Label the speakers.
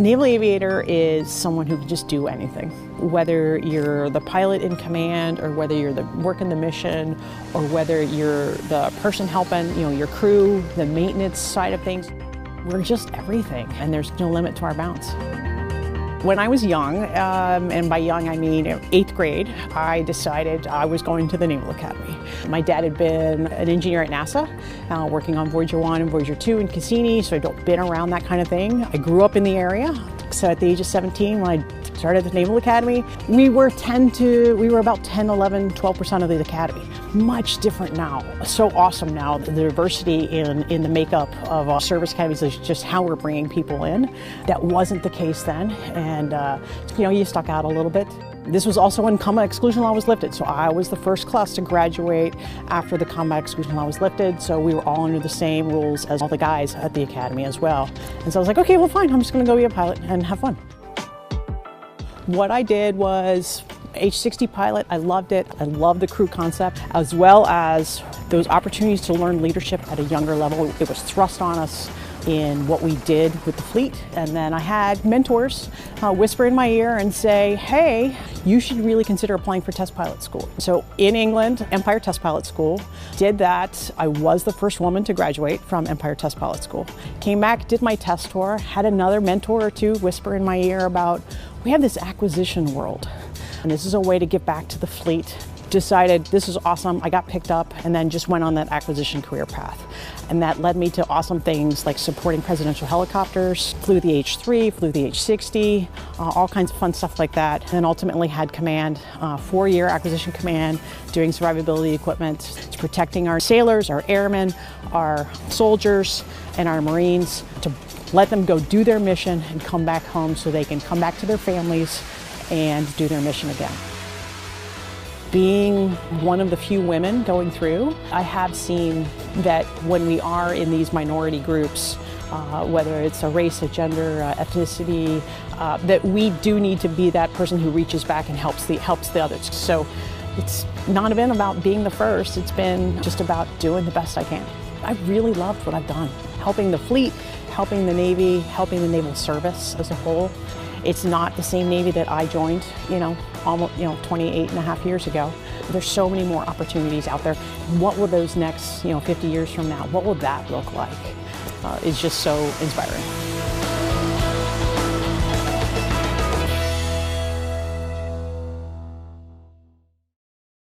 Speaker 1: Naval Aviator is someone who can just do anything. Whether you're the pilot in command, or whether you're working the mission, or whether you're the person helping, your crew, the maintenance side of things, we're just everything, and there's no limit to our bounds. When I was young, and by young I mean 8th grade, I decided I was going to the Naval Academy. My dad had been an engineer at NASA, working on Voyager 1 and Voyager 2 in Cassini, so I'd been around that kind of thing. I grew up in the area, so at the age of 17 when I started the Naval Academy, we were about 10, 11, 12% of the academy. Much different now. So awesome now. The diversity in the makeup of our service academies is just how we're bringing people in. That wasn't the case then, and you stuck out a little bit. This was also when combat exclusion law was lifted, so I was the first class to graduate after the combat exclusion law was lifted, so we were all under the same rules as all the guys at the academy as well. And so I was like, okay, well fine, I'm just gonna go be a pilot and have fun. What I did was H-60 pilot. I loved it. I loved the crew concept, as well as those opportunities to learn leadership at a younger level. It was thrust on us in what we did with the fleet. And then I had mentors whisper in my ear and say, hey, you should really consider applying for test pilot school. So in England, Empire Test Pilot School, did that. I was the first woman to graduate from Empire Test Pilot School. Came back, did my test tour, had another mentor or two whisper in my ear about, we have this acquisition world, and this is a way to get back to the fleet. Decided this is awesome. I got picked up and then just went on that acquisition career path. And that led me to awesome things like supporting presidential helicopters, flew the H-3, flew the H-60, all kinds of fun stuff like that. And then ultimately had command, 4-year acquisition command, doing survivability equipment, protecting our sailors, our airmen, our soldiers, and our Marines, to let them go do their mission and come back home so they can come back to their families and do their mission again. Being one of the few women going through, I have seen that when we are in these minority groups, whether it's a race, a gender, ethnicity, that we do need to be that person who reaches back and helps the others. So it's not been about being the first, it's been just about doing the best I can. I really loved what I've done, helping the fleet, helping the Navy, helping the naval service as a whole. It's not the same Navy that I joined, almost 28 and a half years ago. There's so many more opportunities out there. What will those next 50 years from now, what will that look like? It's just so inspiring.